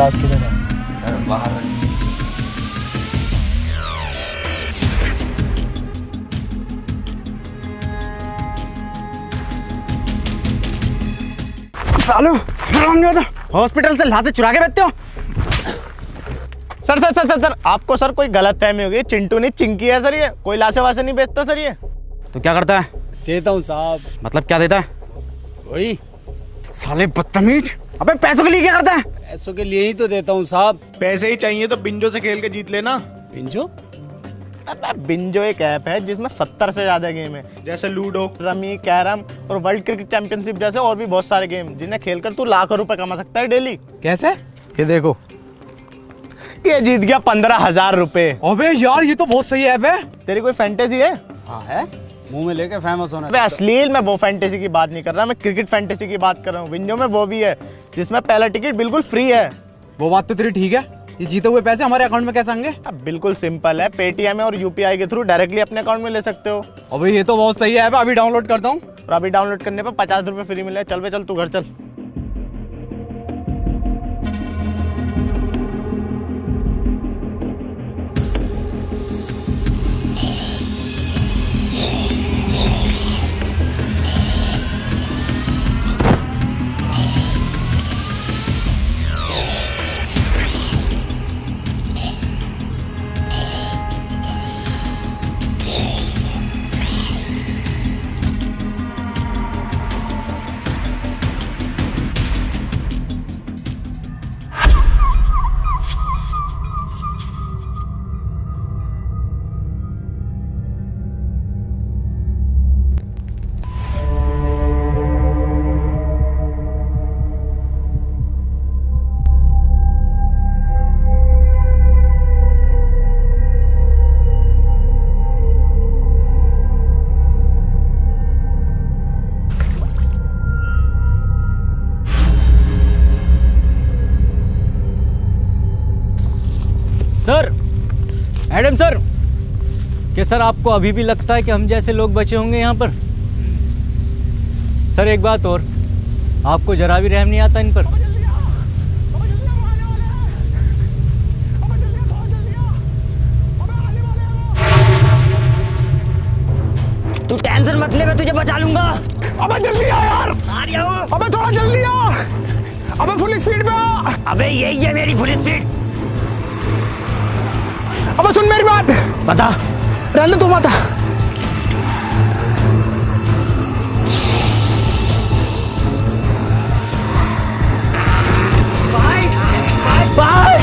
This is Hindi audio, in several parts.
ग्लास किधर है? सर बाहर सालो हॉस्पिटल से लाते चुरा के बेचते हो। Sir sir sir sir sir आपको सर कोई गलत फहमी होगी। चिंटू नहीं चिंकी है सर, ये कोई लाशे वासे नहीं बेचता सर ये। तो क्या करता है? देता हूँ साहब। मतलब क्या देता है? वही साले बदतमीज। अबे पैसों के लिए क्या करता है? पैसों के लिए ही तो देता हूँ साहब। पैसे ही चाहिए तो बिंजो से खेल के जीत लेना। पिंजो? अबे बिंजो एक ऐप है जिसमें 70 से ज्यादा गेम है, जैसे लूडो, रमी, कैरम और वर्ल्ड क्रिकेट चैंपियनशिप जैसे और भी बहुत सारे गेम, जिन्हें खेलकर तू लाखों रुपए कमा सकता है डेली। कैसे? ये देखो, ये जीत गया 15,000 रुपए। अबे यार ये तो बहुत सही ऐप है। तेरी कोई फैंटेसी है? हाँ है, मुंह में लेके फेमस होना। अबे अश्लील में वो फैंटेसी की बात नहीं कर रहा, मैं क्रिकेट फैंटेसी की बात कर रहा हूँ। बिंजो में वो भी है जिसमें पहला टिकट बिल्कुल फ्री है। वो बात तो तेरी ठीक है। ये जीते हुए पैसे हमारे अकाउंट में कैसे आएंगे? अब बिल्कुल सिंपल है, पेटीएम और यूपीआई के थ्रू डायरेक्टली अपने अकाउंट में ले सकते हो। अबे ये तो बहुत सही ऐप है, अभी डाउनलोड करता हूँ। और अभी डाउनलोड करने पे 50 रुपए फ्री मिले। चल बे चल, तू घर चल। सर, मैडम सर, क्या सर आपको अभी भी लगता है कि हम जैसे लोग बचे होंगे यहाँ पर? सर एक बात और, आपको जरा भी रहम नहीं आता इन पर? तू टेंशन मत ले, मैं तुझे बचा लूंगा। अबे जल्दी आ यार। आ रहा हूँ। अबे थोड़ा जल्दी आ। अबे फुल स्पीड पे आ। अबे यही है मेरी फुल स्पीड। अबे सुन मेरी बात। बता। रहने तू बता। बाय।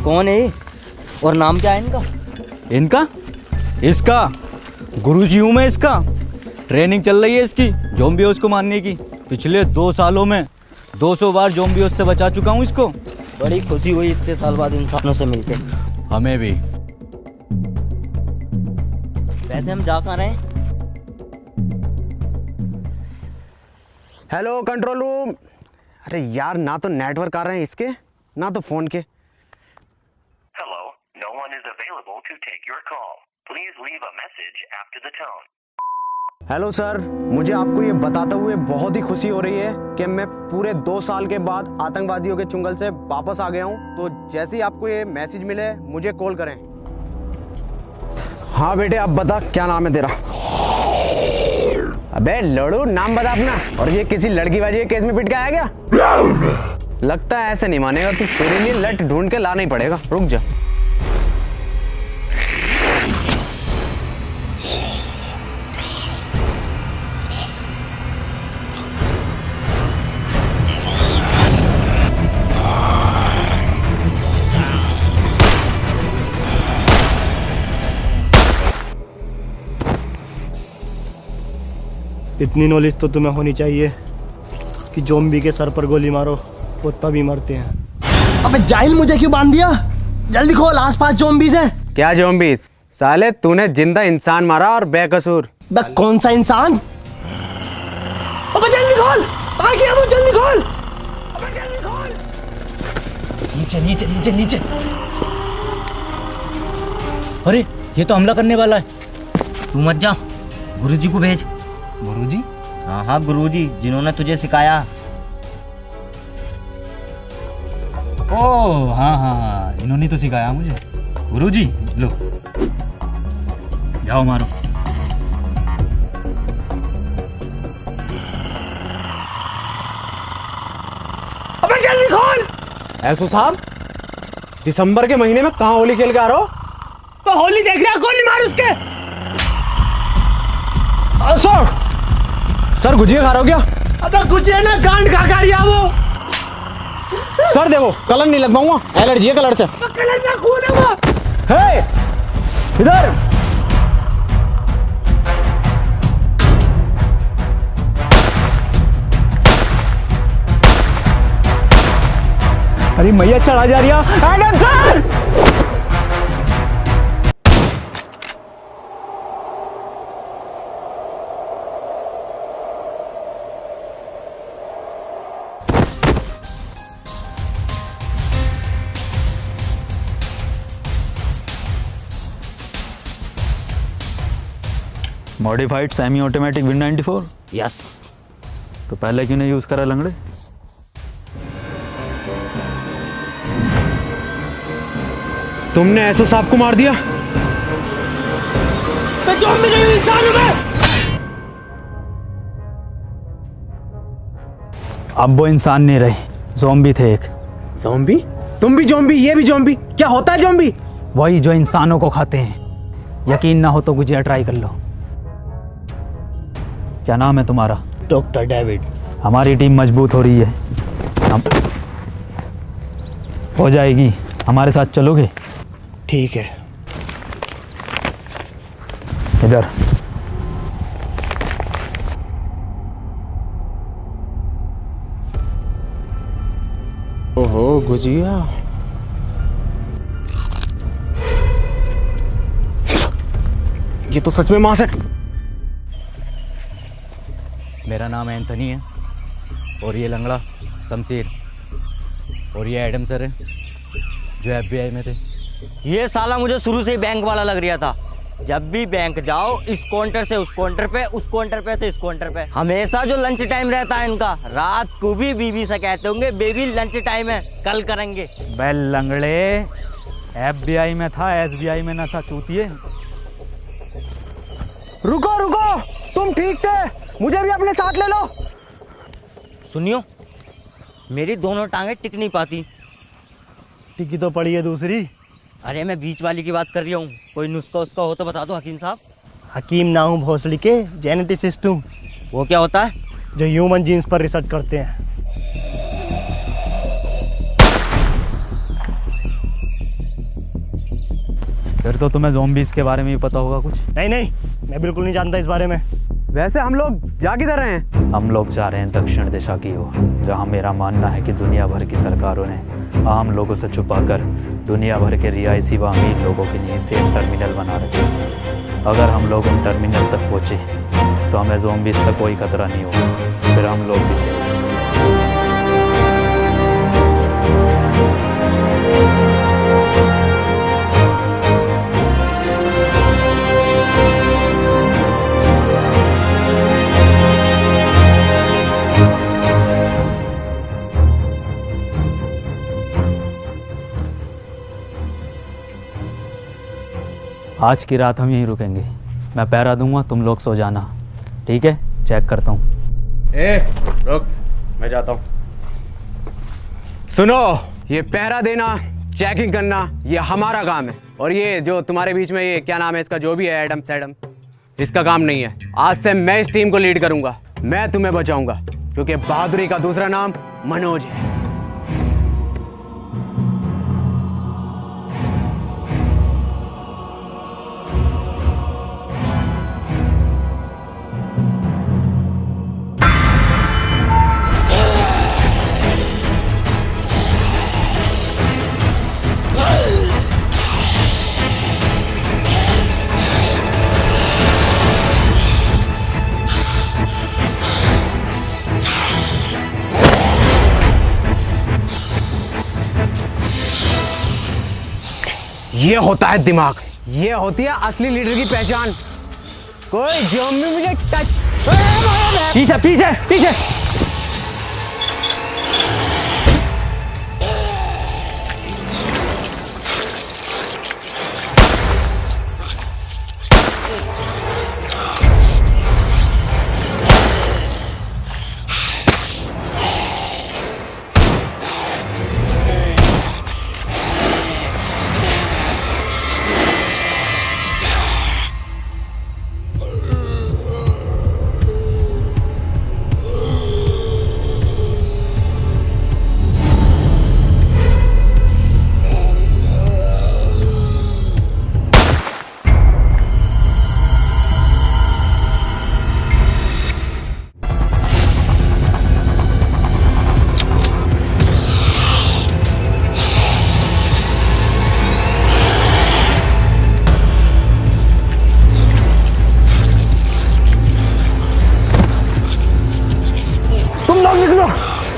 कौन है ये? और नाम क्या है इनका? इनका? इसका गुरुजी हूँ मैं। इसका ट्रेनिंग चल रही है इसकी ज़ॉम्बियोस को मारने की। पिछले 2 सालों में 200 बार ज़ॉम्बियोस से बचा चुका हूँ इसको। बड़ी खुशी हुई इतने साल बाद इंसानों से मिलके। हमें भी। वैसे हम जा कहाँ रहे हैं? Hello control room. अरे यार, ना तो नेटवर्क आ रहे हैं इसके, ना तो फोन के। Hello, no one is available to take your call. Please leave a message after the tone. Hello sir, मुझे आपको ये बताते हुए बहुत ही खुशी हो रही है कि मैं पूरे 2 साल के बाद आतंकवादियों के चुंगल से वापस आ गया हूँ। तो जैसे ही आपको ये मैसेज मिले मुझे कॉल करें। हाँ बेटे, अब बता क्या नाम है तेरा? अबे लड़ू, नाम बता अपना। और ये किसी लड़कीबाजी के केस में पिट के आया क्या? लगता है ऐसे नहीं मानेगा तू। तेरे लिए लट ढूंढ के लाना ही पड़ेगा। रुक जा। इतनी नॉलेज तो तुम्हें होनी चाहिए कि ज़ॉम्बी के सर पर गोली मारो वो तभी मरते हैं। अबे जाहिल, मुझे क्यों बांध दिया? जल्दी खोल, आसपास ज़ॉम्बीज़ हैं। क्या ज़ॉम्बीज़? साले तूने जिंदा इंसान मारा और बेकसूर। बे कौन सा इंसान? अबे जल्दी खोल, आ गया वो, जल्दी खोल। अबे जल्दी खोल। नीचे नीचे नीचे नीचे। अरे ये तो हमला करने वाला है। तू मत जा, गुरुजी को भेज। गुरुजी? हाँ हाँ, गुरुजी जिन्होंने तुझे सिखाया। ओह हाँ हाँ हाँ, इन्होंने तो सिखाया मुझे। गुरुजी लो, जाओ मारो। अबे जल्दी खोल। ऐसो साहब, दिसंबर के महीने में कहाँ होली खेल के आ रहे हो? तो होली देख रहा, गोली मार उसके। सर गुजिया खा रहे हो क्या? अबे गुजिया ना, गांड खा रही है वो। सर देखो, कलर नहीं लगवाऊंगा, एलर्जी है कलर से। कलर में खून है वो। हे, इधर। अरे मैया चढ़ा जा रही है। Adam sir! Modified semi automatic win 94। Yes. तो पहले क्यों नहीं यूज करा लंगड़े? तुमने ऐसो साहब को मार दिया? मैं ज़ॉम्बी नहीं हूं, इंसान हूं मैं। अब वो इंसान नहीं रहे, ज़ॉम्बी थे एक। ज़ॉम्बी? तुम भी ज़ॉम्बी, ये भी ज़ॉम्बी? क्या होता है ज़ॉम्बी? वही जो इंसानों को खाते हैं। यकीन ना हो तो गुजिया ट्राई कर लो। क्या नाम है तुम्हारा? Doctor David. हमारी टीम मजबूत हो रही है, हम हो जाएगी। हमारे साथ चलोगे? ठीक है। इधर। ओहो गुजिया, ये तो सच में मांस है। मेरा नाम एंथनी है और ये लंगड़ा शमशीर और ये एडम सर है जो FBI में थे। ये साला मुझे शुरू से ही बैंक वाला लग रहा था। जब भी बैंक जाओ, इस काउंटर से उस काउंटर पे, उस काउंटर पे से इस काउंटर पे, हमेशा जो लंच टाइम रहता है इनका, रात को भी बीवी से कहते होंगे बेबी लंच टाइम है, कल करेंगे। बे लंगड़े, FBI में था, SBI में ना था चूतिए। रुको रुको, तुम ठीक थे, मुझे भी अपने साथ ले लो। सुनियो, मेरी दोनों टांगे टिक नहीं पाती। टिकी तो पड़ी है दूसरी। अरे मैं बीच वाली की बात कर रही हूँ। कोई नुस्खा उसका हो तो बता दो हकीम साहब। हकीम ना हूँ, भोसड़ी के जेनेटिसिस्ट हूँ, वो क्या होता है? जो ह्यूमन जीन्स पर रिसर्च करते हैं। फिर तो तुम्हें ज़ॉम्बीज़ के बारे में भी पता होगा कुछ। नहीं नहीं, मैं बिल्कुल नहीं जानता इस बारे में। वैसे हम लोग जा किधर रहे हैं? हम लोग जा रहे हैं दक्षिण दिशा की ओर, जहाँ मेरा मानना है कि दुनिया भर की सरकारों ने आम लोगों से छुपाकर दुनिया भर के रिहायशी व अमीर लोगों के लिए सेफ टर्मिनल बना रखे हैं। अगर हम लोग उन टर्मिनल तक पहुँचे तो हमें ज़ॉम्बीज़ से कोई खतरा नहीं होगा, फिर हम लोग भी सेफ। आज की रात हम यहीं रुकेंगे। मैं पहरा दूंगा, तुम लोग सो जाना, ठीक है? चेक करता हूँ। रुक, मैं जाता हूँ। सुनो, ये पहरा देना, चेकिंग करना, ये हमारा काम है। और ये जो तुम्हारे बीच में ये क्या नाम है इसका, जो भी है एडम सैडम, इसका काम नहीं है। आज से मैं इस टीम को लीड करूंगा, मैं तुम्हें बचाऊंगा, क्योंकि बहादुरी का दूसरा नाम मनोज है। ये होता है दिमाग, ये होती है असली लीडर की पहचान। कोई ज़ॉम्बी मुझे टच, पीछे पीछे पीछे।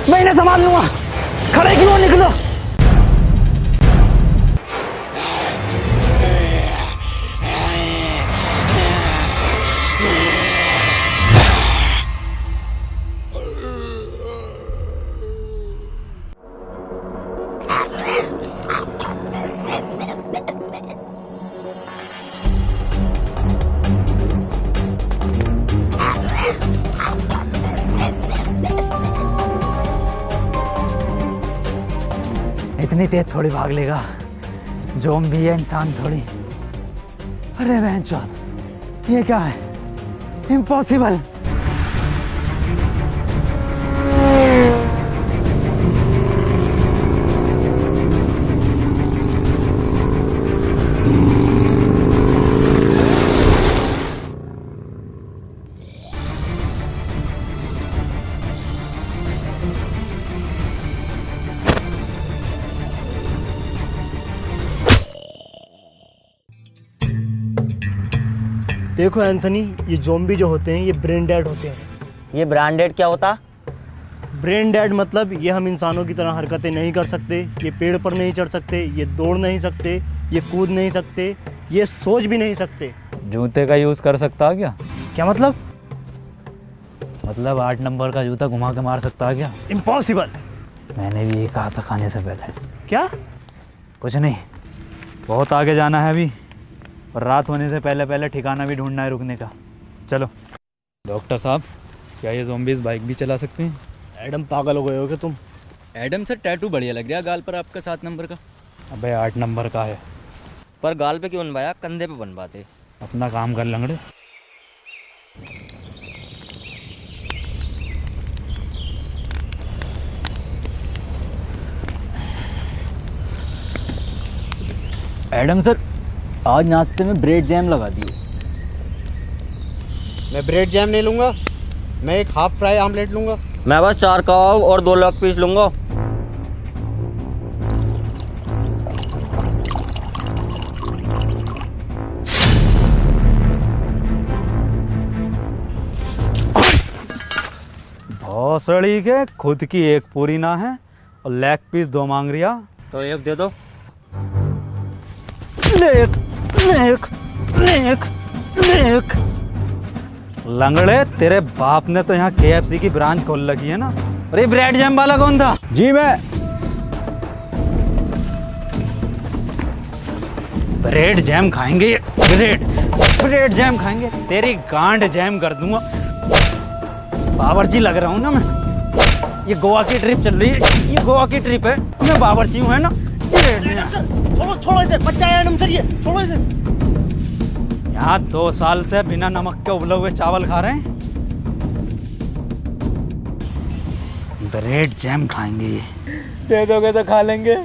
मैं इन्हें संभाल लूंगा। खड़े क्यों निकलो। इतनी तेज थोड़ी भाग लेगा, ज़ॉम्बी है, इंसान थोड़ी। अरे बहनचोद, ये क्या है? इम्पॉसिबल। देखो एंथनी, ये ज़ॉम्बी जो होते हैं ये ब्रेन डेड होते हैं। ये ब्रांडेड क्या होता? ब्रेन डेड मतलब ये हम इंसानों की तरह हरकतें नहीं कर सकते, ये पेड़ पर नहीं चढ़ सकते, ये दौड़ नहीं सकते, ये कूद नहीं सकते, ये सोच भी नहीं सकते। जूते का यूज़ कर सकता क्या? क्या मतलब? मतलब 8 नंबर का जूता घुमा के मार सकता क्या? इम्पॉसिबल। मैंने भी ये कहा था खाने से पहले। क्या? कुछ नहीं, बहुत आगे जाना है अभी, और रात होने से पहले पहले ठिकाना भी ढूंढना है रुकने का। चलो। डॉक्टर साहब, क्या ये ज़ॉम्बीज़ बाइक भी चला सकते हैं? एडम, पागल हो गए हो क्या तुम? एडम सर, टैटू बढ़िया लग रहा है गाल पर आपका 7 नंबर का। अबे 8 नंबर का है। पर गाल पे क्यों बनवाया, कंधे पे बनवाते। अपना काम कर लंगड़े। एडम सर, आज नाश्ते में ब्रेड जैम लगा दिए। मैं ब्रेड जैम नहीं लूँगा, मैं एक हाफ फ्राई आमलेट लूँगा। मैं बस 4 कबाब और 2 लेग पीस लूंगा। भौसड़ी के खुद की एक पूरी ना है और लेग पीस 2 मांग रिया। तो एक दे दो। Lake lake lake lake. लंगड़े, तेरे बाप ने तो यहाँ KFC की ब्रांच खोल रखी है ना। अरे ब्रेड जैम वाला कौन था? जी मैं। ब्रेड जैम खाएंगे, ब्रेड जैम खाएंगे, तेरी गांड जैम कर दूंगा। बावर्ची लग रहा हूँ ना मैं। ये गोवा की ट्रिप चल रही है, ये गोवा की ट्रिप है, मैं बावर्ची हूँ, है ना। छोड़ो इसे, बच्चा है एडम सर ये, छोड़ो इसे। यहाँ 2 साल से बिना नमक के उबले हुए चावल खा रहे हैं। ब्रेड जैम खाएंगे। दे दोगे तो खा लेंगे।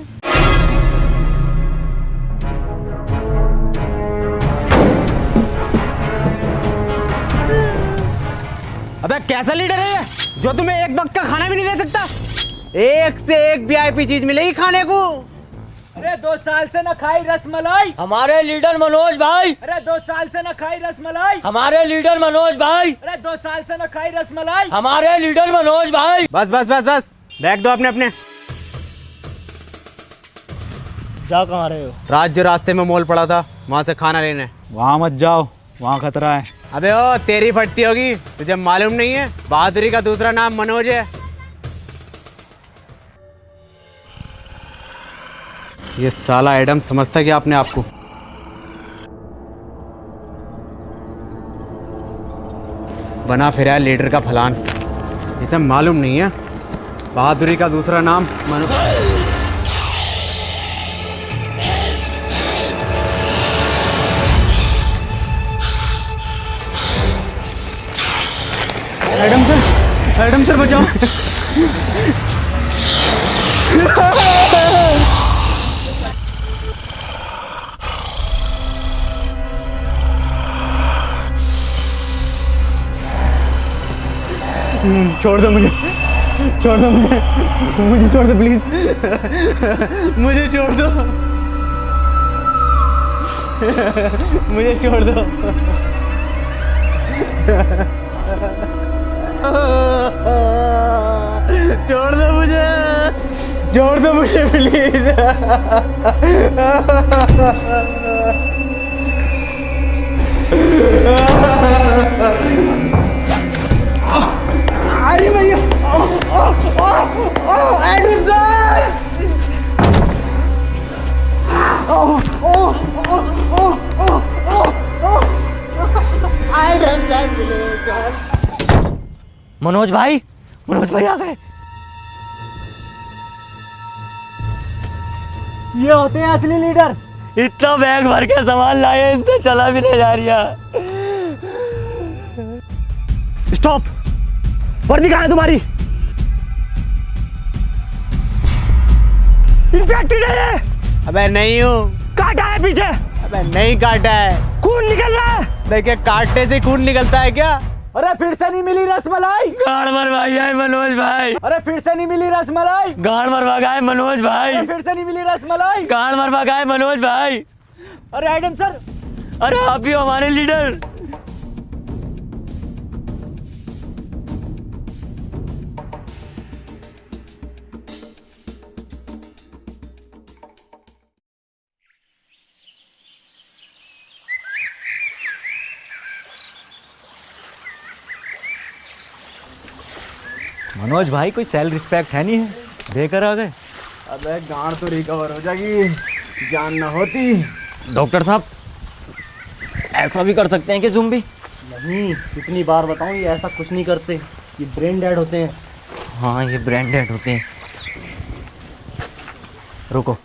अबे कैसा लीडर है ये, जो तुम्हें एक वक्त का खाना भी नहीं दे सकता? एक से एक वीआईपी चीज मिलेगी खाने को। अरे 2 साल से न खाई रसमलाई। हमारे लीडर मनोज भाई। अरे 2 साल से न खाई रसमलाई। हमारे लीडर मनोज भाई। अरे 2 साल से न खाई रसमलाई। हमारे लीडर मनोज भाई। बस बस बस बस, बैग दो अपने अपने। जा कहाँ रहे हो? रात जो रास्ते में मॉल पड़ा था, वहां से खाना लेने। वहाँ मत जाओ, वहाँ खतरा है। अबे ओ तेरी फटती होगी, तुझे मालूम नहीं है बहादुरी का दूसरा नाम मनोज है। ये साला एडम समझता क्या अपने आप को? बना फिर है लीडर का फलान, इसे मालूम नहीं है बहादुरी का दूसरा नाम मनोज। एडम सर बचाओ। छोड़ दो मुझे, छोड़ दो मुझे, मुझे छोड़ दो प्लीज, मुझे छोड़ दो, मुझे छोड़ दो। छोड़ दो मुझे, छोड़ दो मुझे प्लीज। अरे भैया, एडम सर, मनोज भाई, मनोज भाई आ गए। ये होते हैं असली लीडर। इतना बैग भर के सामान लाए, इनसे चला भी नहीं जा रहा। स्टॉप, वर्दी कहाँ है तुम्हारी? इन्फेक्टेड है ये। अबे नहीं हूँ। काटा है पीछे? अबे नहीं काटा है। खून निकल रहा है। देखिए काटने से खून निकलता है क्या? अरे फिर से नहीं मिली रसमलाई। गाड़ मरवाई है मनोज भाई। अरे फिर से नहीं मिली रसमलाई। गाड़ मरवा गए मनोज भाई। अरे फिर से नहीं मिली रसमलाई। गाड़ मरवा गए मनोज भाई। अरे एडम सर, अरे आप भी हमारे लीडर। मनोज भाई कोई सेल रिस्पेक्ट है नहीं है, देकर आ गए। अबे गांड तो रिकवर हो जाएगी, जान ना होती। डॉक्टर साहब, ऐसा भी कर सकते हैं कि ज़ुम्बी? नहीं, कितनी बार बताऊं, ये ऐसा कुछ नहीं करते, ये ब्रेन डेड होते हैं। हाँ, ये ब्रेन डेड होते हैं। रुको,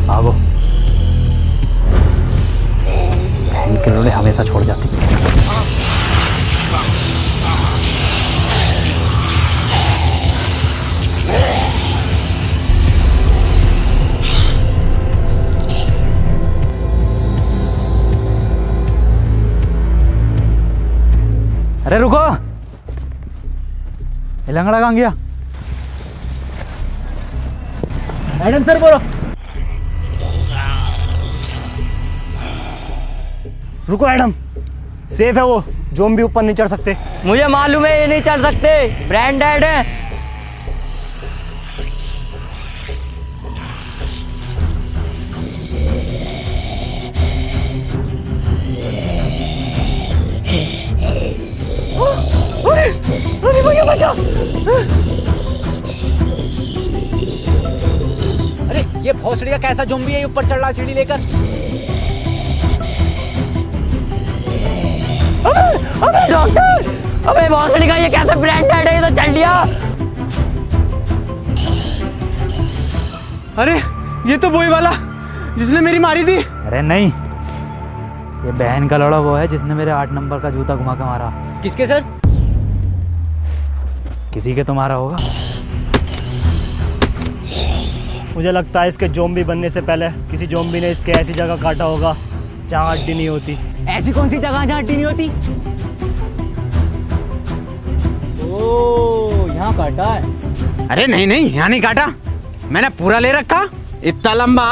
भागो, इनके हमेशा छोड़ जाती है। अरे रुको, ये लंगड़ा कहाँ गया? एडम सर बोलो। रुको एडम, सेफ है वो, ज़ॉम्बी ऊपर नहीं चढ़ सकते। मुझे मालूम है ये नहीं चढ़ सकते, ब्रेन डेड है। ये भोसड़ी का कैसा ज़ॉम्बी है ऊपर चढ़ रहा सीढ़ी लेकर? अबे डॉक्टर, अबे भोसड़ी का ये कैसा ब्रांडेड है, ये तो चल लिया। अरे ये तो वही वाला जिसने मेरी मारी थी। अरे नहीं, ये बहन का लड़ा वो है जिसने मेरे 8 नंबर का जूता घुमा के मारा। किसके सर? किसी के तो मारा होगा। मुझे लगता है इसके ज़ॉम्बी बनने से पहले किसी ज़ॉम्बी ने इसके ऐसी जगह काटा होगा जहाँ हड्डी नहीं होती। ऐसी कौन सी जगह जहाँ हड्डी नहीं होती? ओह, यहाँ काटा है। अरे नहीं नहीं, यहाँ नहीं काटा, मैंने पूरा ले रखा, इतना लंबा।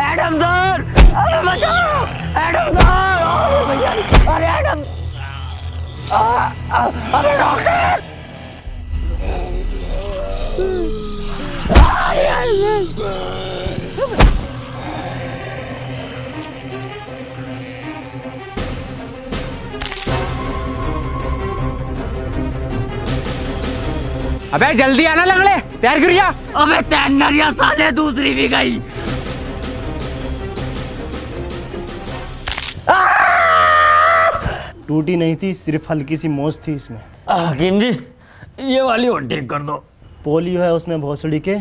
एडम सर, अरे बचाओ, एडम सर, अरे एडम, अरे डॉक्टर। अबे जल्दी आना लंगड़े, तैयार करिया। अबे तैयारियां साले दूसरी भी गई। टूटी नहीं थी, सिर्फ हल्की सी मोच थी इसमें। हकीम जी, ये वाली और ठीक कर दो। पोलियो है उसमें भोसड़ी के।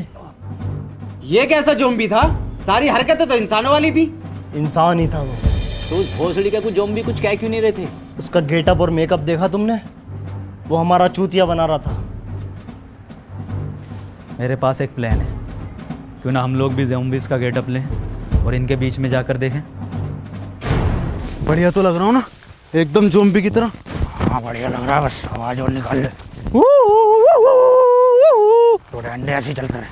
ये कैसा ज़ॉम्बी था? सारी हरकतें तो इंसानों वाली थी। इंसान ही था वो। तो उस भोसड़ी का कुछ ज़ॉम्बी कुछ कह क्यों नहीं रहे थे? उसका गेटअप और मेकअप देखा तुमने? वो हमारा चूतिया बना रहा था। मेरे पास एक प्लान है, क्यों ना हम लोग भी ज़ॉम्बीज़ का गेटअप लें और इनके बीच में जाकर देखें। बढ़िया तो लग रहा हूँ ना, एकदम ज़ॉम्बी की तरह। हाँ बढ़िया लग रहा है, बस आवाज और निकाल ले। तो डंडे ऐसे चलते रहे।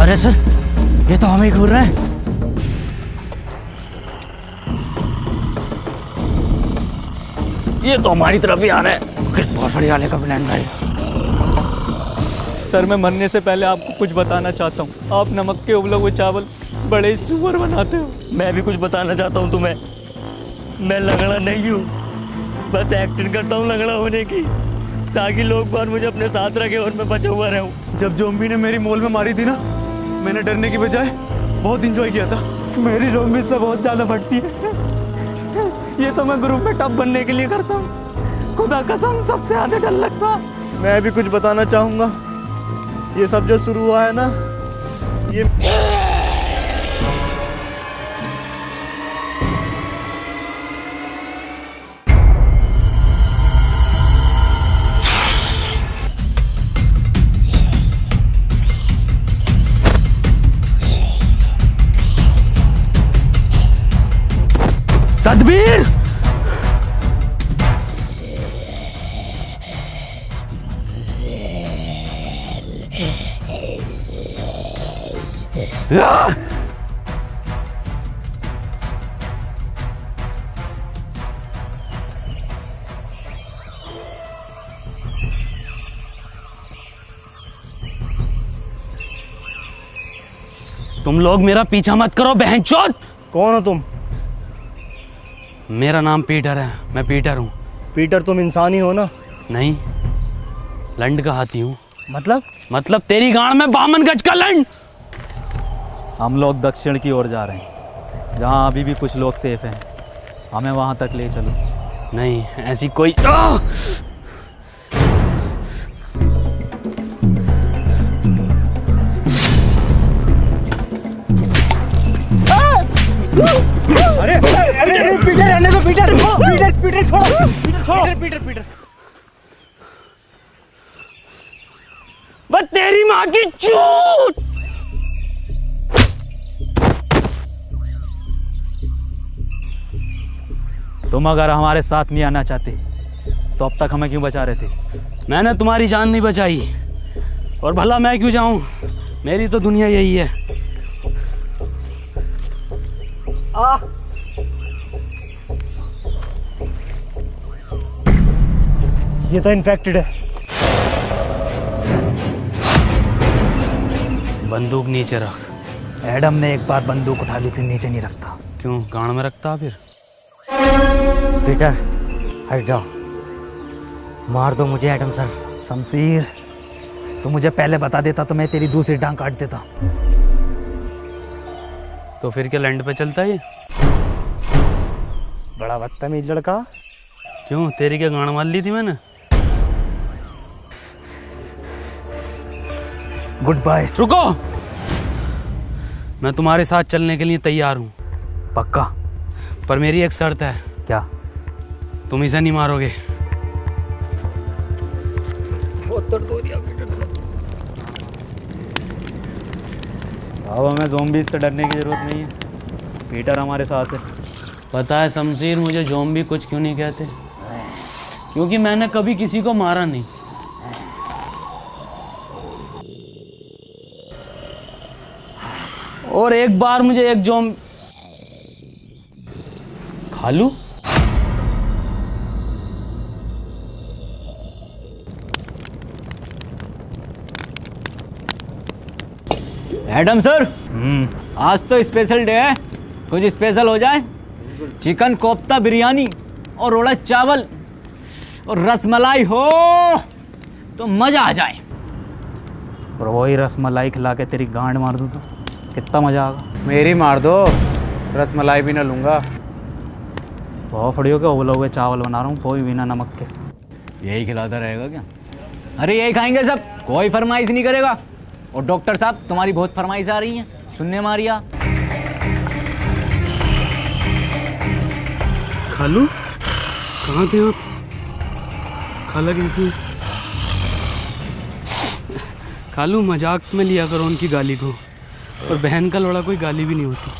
अरे सर, ये तो हमें घूर रहे हैं। ये तो हमारी तरफ ही आ रहे हैं। किस भोसड़ी वाले का प्लान था ये? सर मैं मरने से पहले आपको कुछ बताना चाहता हूँ। आप नमक के उबले हुए चावल बड़े ही सुअर बनाते हो। मैं भी कुछ बताना चाहता हूँ तुम्हें। मैं लंगड़ा नहीं हूँ, बस एक्टिंग करता हूँ लंगड़ा होने की, ताकि लोग बार मुझे अपने साथ रखे और मैं बचा हुआ रहूँ। जब ज़ॉम्बी ने मेरी मोल में मारी थी ना, मैंने डरने की बजाय बहुत इंजॉय किया था। मेरी ज़ॉम्बी से बहुत ज़्यादा बढ़ती है। ये तो मैं ग्रुप में टॉप बनने के लिए करता हूँ। खुदा कसम सबसे ज़्यादा डर लगता। मैं भी कुछ बताना चाहूँगा। ये सब जो शुरू हुआ है ना, ये सतबीर, तुम लोग मेरा पीछा मत करो बहनचोद। कौन हो तुम? मेरा नाम पीटर है, मैं पीटर हूँ। पीटर तुम इंसान ही हो ना? नहीं, लंड का हाथी हूँ। मतलब तेरी गांड में 52 गज का लंड। हम लोग दक्षिण की ओर जा रहे हैं, जहाँ अभी भी कुछ लोग सेफ हैं। हमें वहाँ तक ले चलो। नहीं, ऐसी कोई अरे पीटर रहने दो, पीटर छोड़ो। पीटर बस तेरी माँ की चूत। तुम अगर हमारे साथ नहीं आना चाहते तो अब तक हमें क्यों बचा रहे थे? मैंने तुम्हारी जान नहीं बचाई, और भला मैं क्यों जाऊं? मेरी तो दुनिया यही है। ये तो इन्फेक्टेड है। बंदूक नीचे रख। एडम ने एक बार बंदूक उठा ली फिर नीचे नहीं रखता। क्यों गाड़ में रखता फिर? पीटर हट जाओ, मार दो मुझे एडम सर। शमशीर, तो मुझे पहले बता देता तो मैं तेरी दूसरी टांग काट देता। तो फिर क्या लैंड पे चलता है ये? बड़ा बदतमीज लड़का। क्यों तेरी क्या गाड़ मार ली थी मैंने? Goodbye. रुको, मैं तुम्हारे साथ चलने के लिए तैयार हूँ, पक्का? पर मेरी एक शर्त है। क्या? तुम इसे नहीं मारोगे। अब हमें ज़ॉम्बीज़ से डरने की ज़रूरत नहीं है, पीटर हमारे साथ है। पता है शमशीर, मुझे ज़ॉम्बी कुछ क्यों नहीं कहते? क्योंकि मैंने कभी किसी को मारा नहीं। और एक बार मुझे एक खालू एडम सर, आज तो स्पेशल डे है, कुछ स्पेशल हो जाए। चिकन कोफ्ता बिरयानी और रोड़ा चावल और रसमलाई हो तो मज़ा आ जाए। और वही रसमलाई खिला के तेरी गांड मार दूँ तो कितना मज़ा आएगा। मेरी मार दो, रसमलाई भी ना लूँगा। बहुत फड़ियों के उबले हुए चावल बना रहा हूँ, कोई बिना नमक के। यही खिलाता रहेगा क्या? अरे यही खाएंगे सब, कोई फरमाइश नहीं करेगा। और डॉक्टर साहब, तुम्हारी बहुत फरमाइश आ रही है, सुनने मारिया। खालू कहाँ थे आप? खाला कैसी? खालू मजाक में लिया करो उनकी गाली को, और बहन का लौड़ा कोई गाली भी नहीं होती।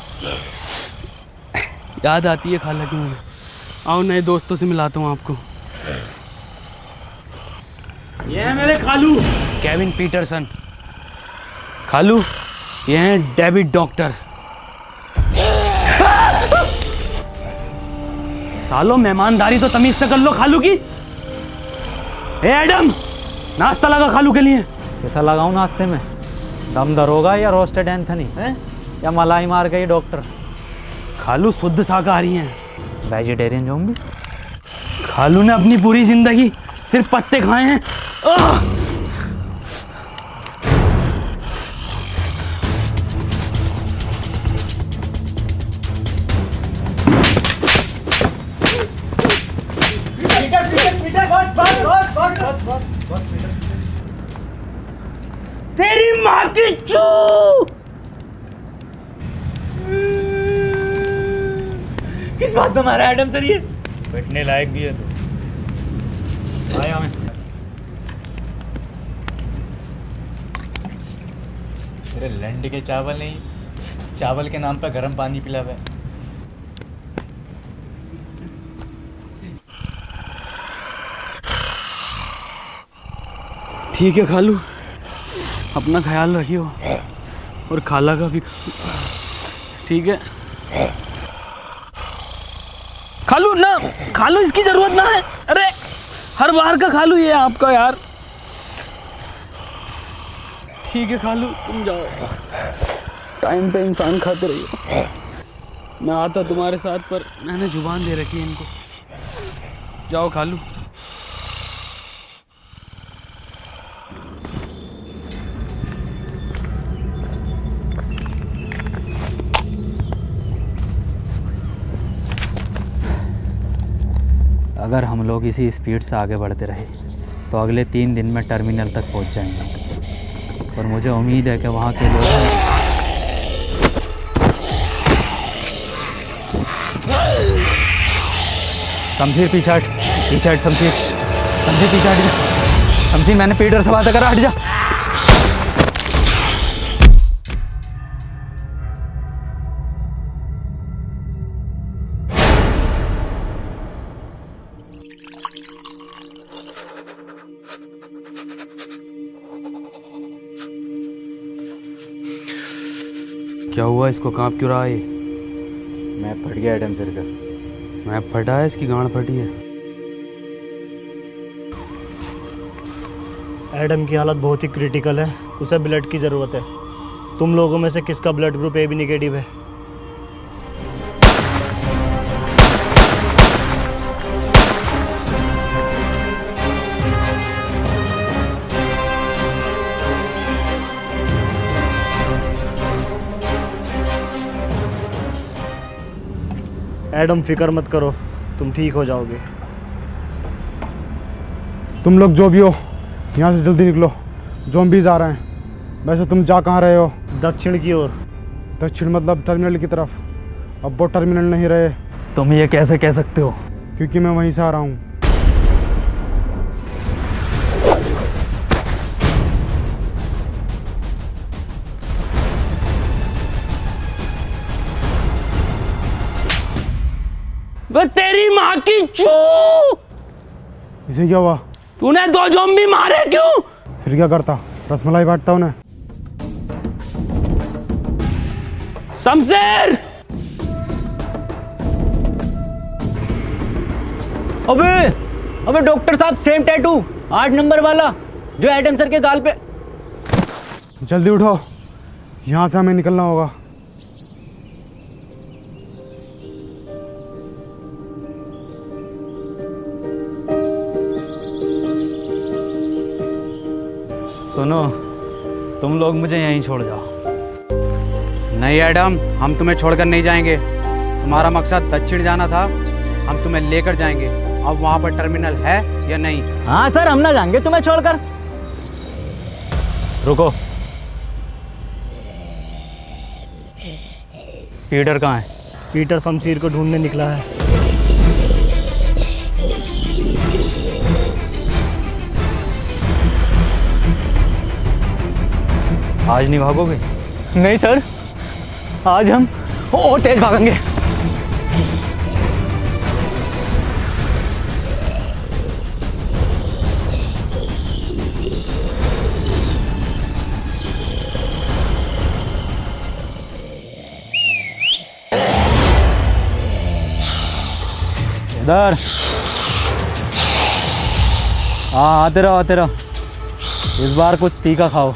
याद आती है खाला की मुझे। आओ नए दोस्तों से मिलाता हूँ आपको। ये है मेरे खालू केविन पीटरसन। खालू ये हैं डेविड डॉक्टर। सालो मेहमानदारी तो तमीज से कर लो खालू की। ए एडम, नाश्ता लगा खालू के लिए। कैसा लगाऊं नाश्ते में? दम दरोगा या रोस्टेड एंथनी है, या मलाई मार के ही डॉक्टर? खालू शुद्ध शाकाहारी हैं। Vegetarian zombie. खालू ने अपनी पूरी जिंदगी सिर्फ पत्ते खाए हैं। तेरी माँ की चू। किस बात में मारा एडम सर ये? बैठने लायक भी है तो आया मैं। तेरे लंड के चावल नहीं, चावल के नाम पर गर्म पानी पिलावे। ठीक है खालू, अपना ख्याल रखियो और खाला का भी। ठीक है खालू ना, खालू इसकी जरूरत ना है। अरे हर बार का खालू ये आपका यार। ठीक है खालू, तुम जाओ, टाइम पे इंसान खाते रहिए। मैं आता तुम्हारे साथ, पर मैंने जुबान दे रखी है इनको। जाओ खालू। अगर हम लोग इसी स्पीड से आगे बढ़ते रहे तो अगले 3 दिन में टर्मिनल तक पहुंच जाएंगे। और मुझे उम्मीद है कि वहाँ के लोग शमशीर पीछे हट, शमशीर पीछे हट जा। शमशीर मैंने पीटर से बात करा, हट जा। क्या हुआ, इसको कांप क्यों रहा है? मैं फट गया एडम सर का। मैं फटा है, इसकी गांड फटी है। एडम की हालत बहुत ही क्रिटिकल है, उसे ब्लड की ज़रूरत है। तुम लोगों में से किसका ब्लड ग्रुप AB नेगेटिव है? एडम, फिक्र मत करो, तुम ठीक हो जाओगे। तुम लोग जो भी हो यहाँ से जल्दी निकलो, ज़ॉम्बीज़ आ रहे हैं। वैसे तुम जा कहाँ रहे हो? दक्षिण की ओर। दक्षिण मतलब टर्मिनल की तरफ। अब वो टर्मिनल नहीं रहे। तुम ये कैसे कह सकते हो? क्योंकि मैं वहीं से आ रहा हूँ। वो तेरी माँ की चू! इसे क्या हुआ? तूने 2 ज़ॉम्बी मारे क्यों? फिर क्या करता? रसमलाई बांटता उन्हें। शमशेर! अबे डॉक्टर साहब, सेम टैटू 8 नंबर वाला जो एडम सर के गाल पे। जल्दी उठो, यहाँ से हमें निकलना होगा। सुनो, तुम लोग मुझे यहीं छोड़ जाओ। नहीं एडम, हम तुम्हें छोड़कर नहीं जाएंगे। तुम्हारा मकसद दक्षिण जाना था, हम तुम्हें लेकर जाएंगे। अब वहाँ पर टर्मिनल है या नहीं? हाँ सर, हम ना जाएंगे तुम्हें छोड़कर। रुको, पीटर कहाँ है? पीटर शमशीर को ढूंढने निकला है। आज नहीं भागोगे? नहीं सर, आज हम और तेज भागेंगे। इधर। हाँ, आते रहो आते रहो। इस बार कुछ तीखा खाओ।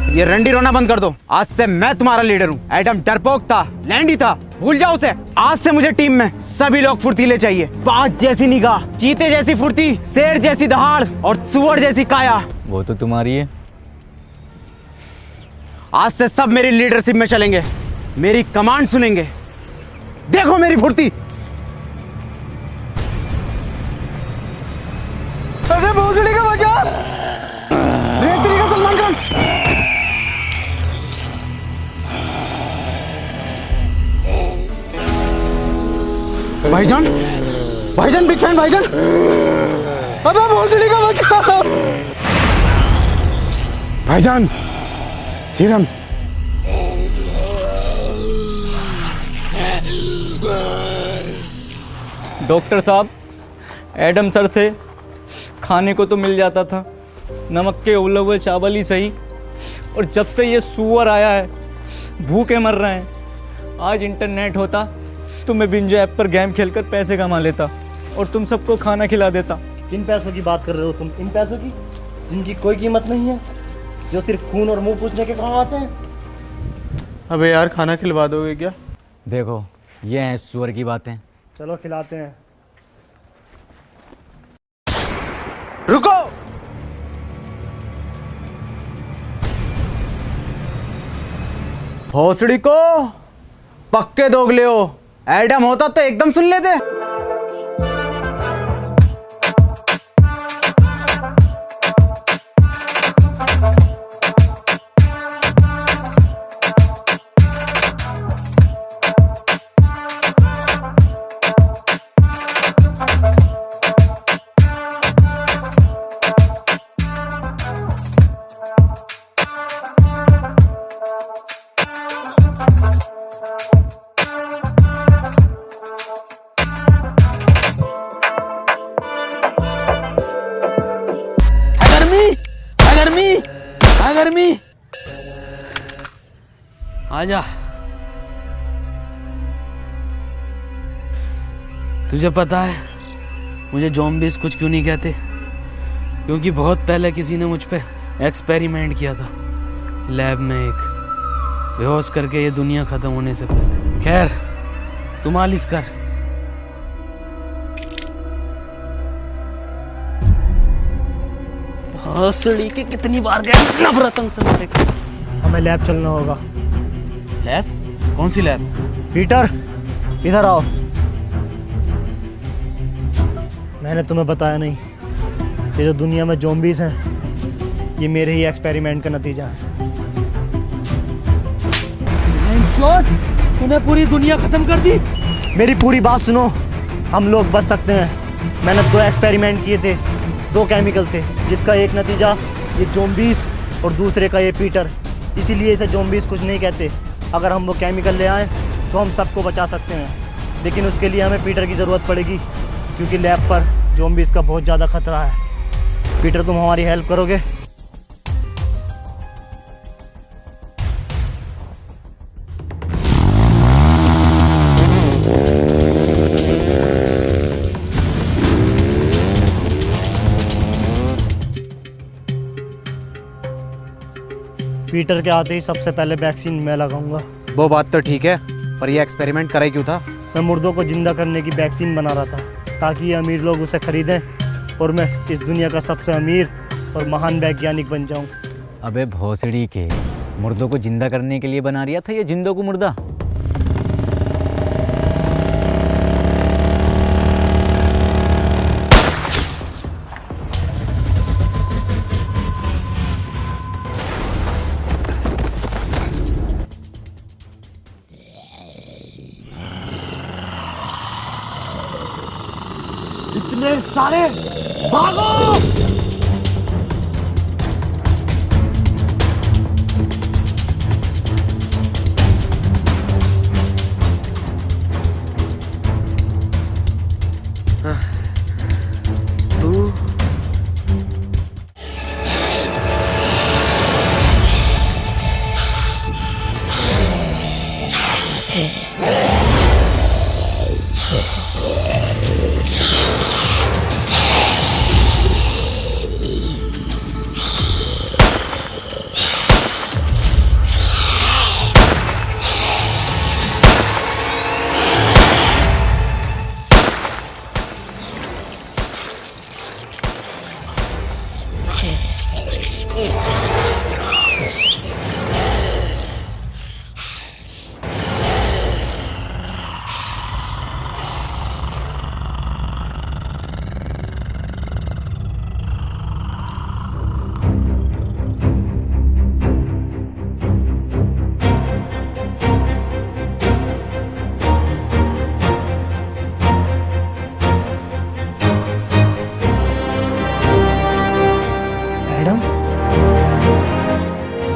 ये रंडी रोना बंद कर दो। आज से मैं तुम्हारा लीडर हूँ। एडम डरपोक था, लैंडी था, भूल जाओ उसे। आज से मुझे टीम में सभी लोग फुर्तीले चाहिए। बाज जैसी निगाह, चीते जैसी फुर्ती, शेर जैसी दहाड़ और सुअर जैसी काया। वो तो तुम्हारी है। आज से सब मेरी लीडरशिप में चलेंगे, मेरी कमांड सुनेंगे। देखो मेरी फुर्ती। अरे भोसड़ी का बचा! रेतरी का सलमान खान! भाईजान, भाईजान, बिग फैन भाईजान। अबे भोसड़ी का बचा! भाईजान, हिरन। डॉक्टर साहब, एडम सर थे, खाने को तो मिल जाता था, नमक के उबले हुए चावल ही सही। और जब से ये सुअर आया है, भूखे मर रहे हैं। आज इंटरनेट होता तो मैं बिंजो ऐप पर गेम खेलकर पैसे कमा लेता और तुम सबको खाना खिला देता। किन पैसों की बात कर रहे हो तुम? इन पैसों की जिनकी कोई कीमत नहीं है, जो सिर्फ खून और मुंह पूछने के काम आते हैं। अबे यार, खाना खिलवा दोगे क्या? देखो, ये हैं सुअर की बातें। चलो खिलाते हैं। रुको। भोसड़ी को पक्के दोगले हो। एडम होता तो एकदम सुन लेते। गर्मी, हाँ गर्मी, आजा। तुझे पता है मुझे ज़ॉम्बीज़ कुछ क्यों नहीं कहते? क्योंकि बहुत पहले किसी ने मुझ पे एक्सपेरिमेंट किया था लैब में, एक बेहोश करके, ये दुनिया ख़त्म होने से पहले। खैर तू मालिश कर। हंसड़ी के कितनी बार गए नवरत्न से मेरे को। हमें लैब चलना होगा। लैब? कौन सी लैब? पीटर इधर आओ। मैंने तुम्हें बताया नहीं, ये जो दुनिया में ज़ॉम्बीज़ हैं ये मेरे ही एक्सपेरिमेंट का नतीजा है। तूने पूरी दुनिया खत्म कर दी। मेरी पूरी बात सुनो, हम लोग बच सकते हैं। मैंने 2 एक्सपेरिमेंट किए थे, 2 केमिकल थे, जिसका एक नतीजा ये ज़ॉम्बीज़ और दूसरे का ये पीटर। इसीलिए इसे ज़ॉम्बीज़ कुछ नहीं कहते। अगर हम वो केमिकल ले आएँ तो हम सबको बचा सकते हैं, लेकिन उसके लिए हमें पीटर की ज़रूरत पड़ेगी, क्योंकि लैब पर ज़ॉम्बीज़ का बहुत ज़्यादा खतरा है। पीटर तुम हमारी हेल्प करोगे? पीटर के आते ही सबसे पहले वैक्सीन मैं लगाऊंगा। वो बात तो ठीक है, पर ये एक्सपेरिमेंट करे क्यों था? मैं मुर्दों को जिंदा करने की वैक्सीन बना रहा था, ताकि ये अमीर लोग उसे खरीदें और मैं इस दुनिया का सबसे अमीर और महान वैज्ञानिक बन जाऊं। अबे भोसड़ी के, मुर्दों को जिंदा करने के लिए बना रिया था या जिंदों को मुर्दा? इतने सारे भागो! तू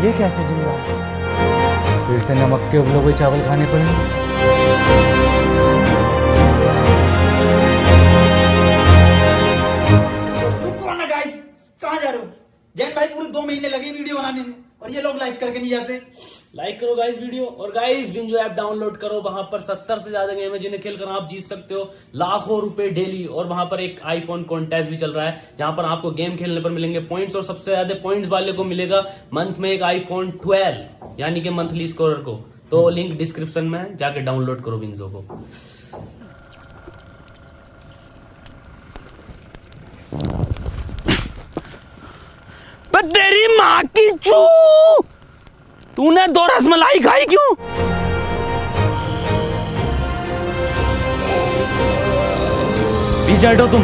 ये कैसे जिंदा है? फिर से नमक के उबले हुए चावल खाने पड़ेंगे। रुको ना गाइस, कहाँ जा रहे हो? जैन भाई पूरे 2 महीने लगे वीडियो बनाने में और ये लोग लाइक करके नहीं जाते। लाइक करो गाइस वीडियो, और गाइस बिंजो ऐप डाउनलोड करो। वहां पर 70 से ज्यादा गेम है जिन्हें खेलकर आप जीत सकते हो लाखों रुपए डेली। और वहां पर एक आईफोन कॉन्टेस्ट भी चल रहा है, जहां पर आपको गेम खेलने पर मिलेंगे पॉइंट्स, और सबसे ज्यादा पॉइंट्स वाले को मिलेगा मंथ में एक आईफोन 12, यानी कि मंथली स्कोरर को। तो लिंक डिस्क्रिप्शन में जाके डाउनलोड करो बिंजो को। तेरी माँ की चू, तूने 2 रसमलाई खाई क्यों? पीछे हटो तुम।